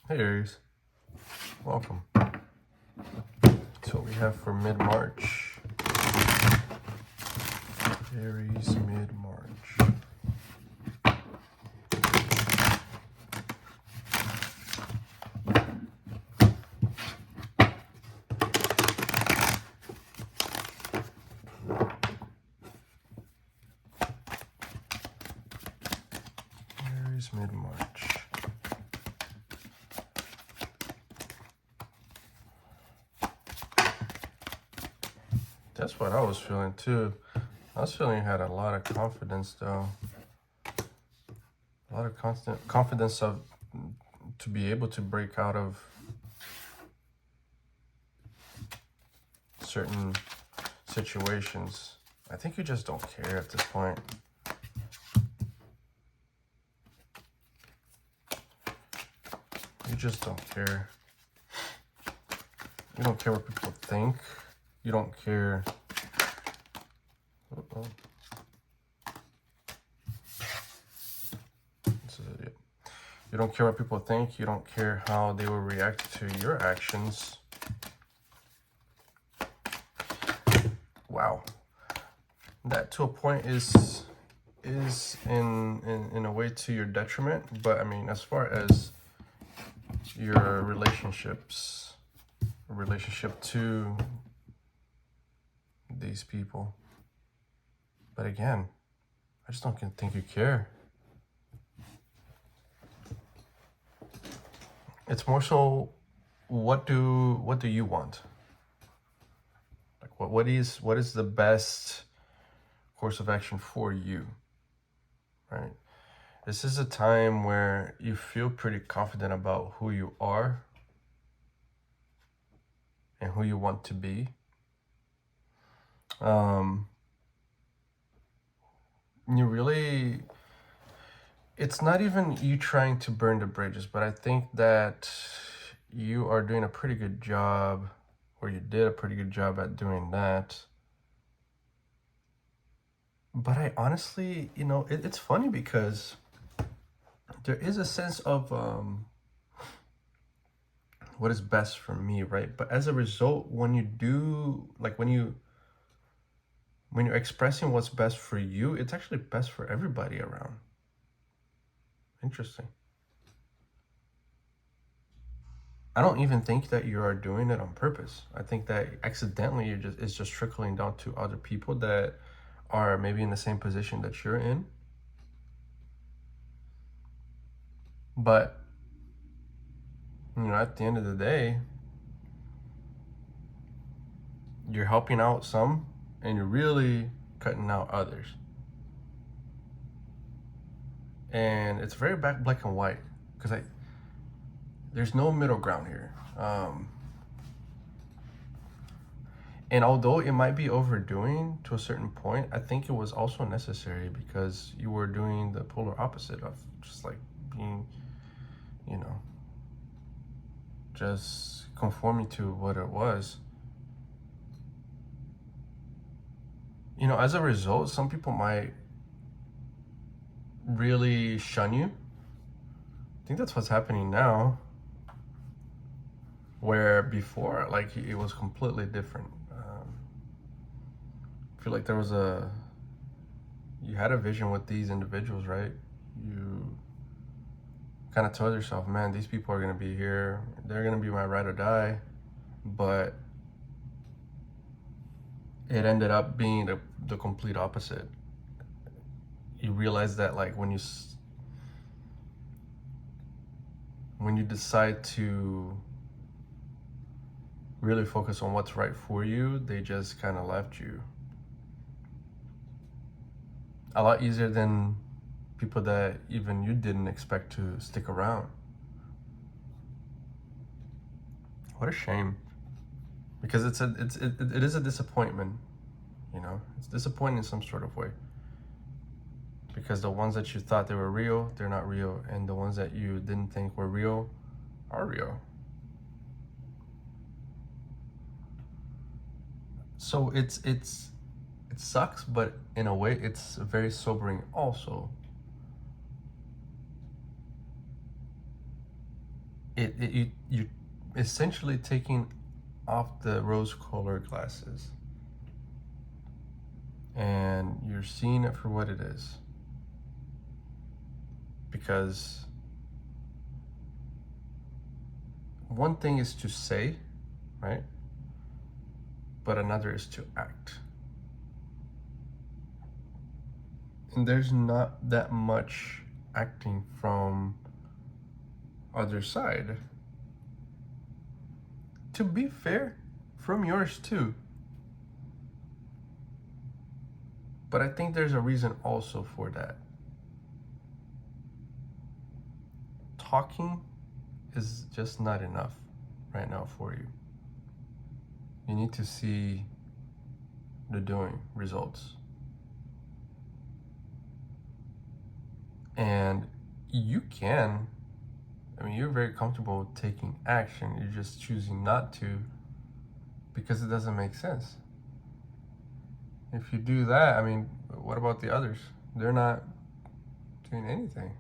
Hey Aries, welcome. That's what we have for mid-March. Aries mid-March. Aries mid-March. That's what I was feeling too. I was feeling you had a lot of confidence though. A lot of constant confidence to be able to break out of certain situations. I think you just don't care at this point. You just don't care. You don't care what people think. You don't care. This is it. You don't care what people think. You don't care how they will react to your actions. Wow. That to a point is in a way to your detriment, but I mean, as far as your relationship to these people. But again, I just don't think you care. It's more so, what do you want? Like what is the best course of action for you, right? This is a time where you feel pretty confident about who you are and who you want to be. You really, it's not even you trying to burn the bridges, but I think that you are doing a pretty good job, or you did a pretty good job at doing that. But I honestly, it's funny because there is a sense of what is best for me, right? But as a result, when you do, like when you're expressing what's best for you, it's actually best for everybody around. Interesting. I don't even think that you are doing it on purpose. I think that accidentally it's just trickling down to other people that are maybe in the same position that you're in. But at the end of the day, you're helping out some and you're really cutting out others. And it's very black and white, because there's no middle ground here. And although it might be overdoing to a certain point, I think it was also necessary, because you were doing the polar opposite of just like being, just conforming to what it was. As a result, some people might really shun you. I think that's what's happening now, where before, like, it was completely different. I feel like you had a vision with these individuals, right? You kind of told yourself, man, these people are going to be here. They're going to be my ride or die. But it ended up being the complete opposite. You realize that, like, when you decide to really focus on what's right for you, they just kind of left you. A lot easier than people that even you didn't expect to stick around. What a shame. Because it is a disappointment, it's disappointing in some sort of way. Because the ones that you thought they were real, they're not real. And the ones that you didn't think were real are real. So it sucks, but in a way it's very sobering also. you're essentially taking off the rose-colored glasses, and you're seeing it for what it is. Because one thing is to say, right? But another is to act. And there's not that much acting from other side. To be fair, from yours too. But I think there's a reason also for that. Talking is just not enough right now for you. You need to see the doing, results. And you can, I mean, you're very comfortable taking action. You're just choosing not to because it doesn't make sense. If you do that, I mean, what about the others? They're not doing anything.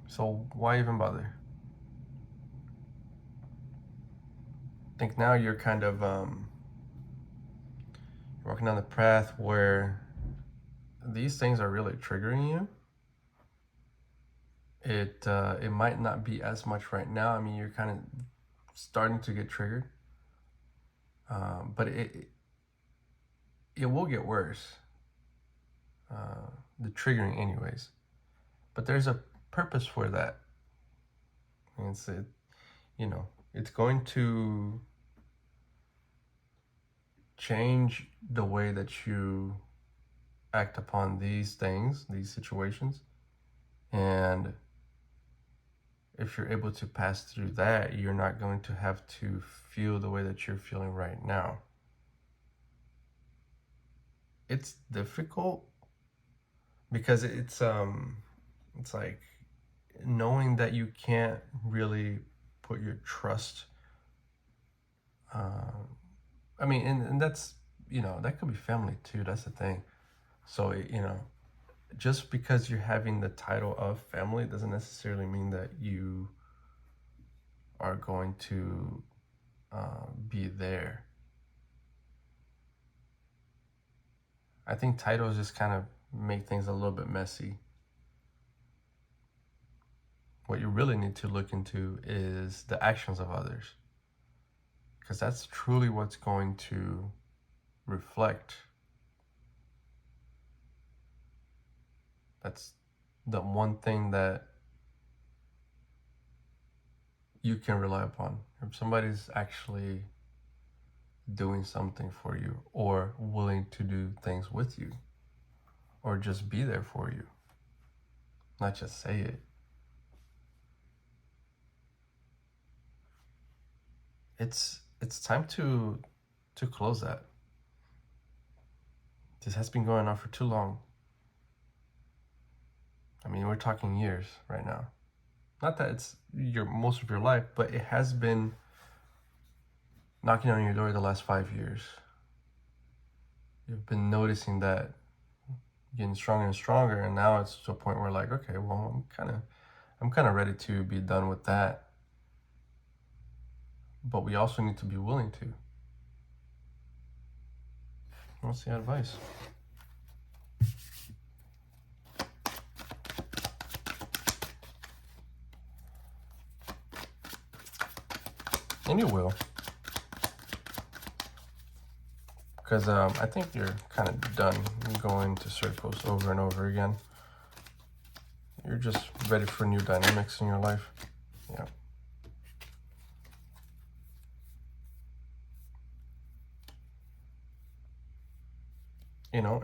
So why even bother? I think now you're kind of walking down the path where these things are really triggering you. It might not be as much right now. I mean, you're kind of starting to get triggered, but it will get worse. The triggering, anyways. But there's a purpose for that. And it's going to change the way that you act upon these things, these situations. And if you're able to pass through that, you're not going to have to feel the way that you're feeling right now. It's difficult because it's like knowing that you can't really put your trust. I mean, and that's, that could be family too. That's the thing. So, just because you're having the title of family doesn't necessarily mean that you are going to be there. I think titles just kind of make things a little bit messy. What you really need to look into is the actions of others, because that's truly what's going to reflect. That's the one thing that you can rely upon. If somebody's actually doing something for you, or willing to do things with you, or just be there for you, not just say it. It's time to close that. This has been going on for too long. I mean, we're talking years right now. Not that it's most of your life, but it has been knocking on your door the last 5 years. You've been noticing that getting stronger and stronger, and now it's to a point where, like, okay, well, I'm kind of ready to be done with that. But we also need to be willing to. What's the advice? And you will. Because I think you're kind of done going to circles over and over again. You're just ready for new dynamics in your life. Yeah.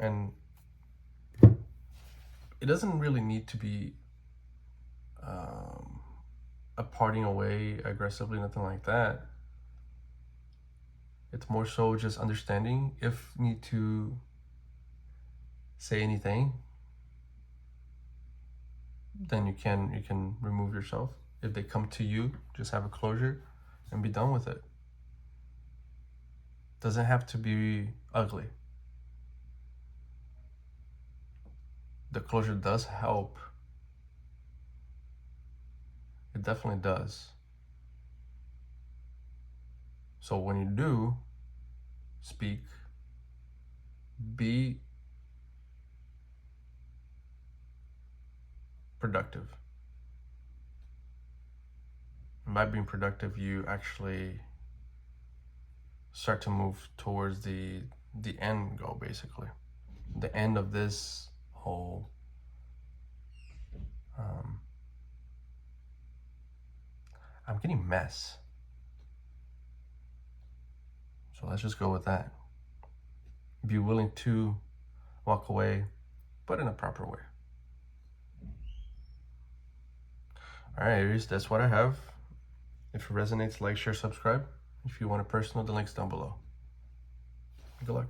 And it doesn't really need to be a parting away aggressively, nothing like that. It's more so just understanding. If you need to say anything, then you can remove yourself. If they come to you, just have a closure and be done with it. Doesn't have to be ugly. The closure does help. It definitely does. So when you do speak, be productive. And by being productive, you actually start to move towards the end goal, basically. The end of this whole I'm getting mess. So let's just go with that. Be willing to walk away, but in a proper way. All right, Aries, that's what I have. If it resonates, like, share, subscribe. If you want a personal, the link's down below. Good luck.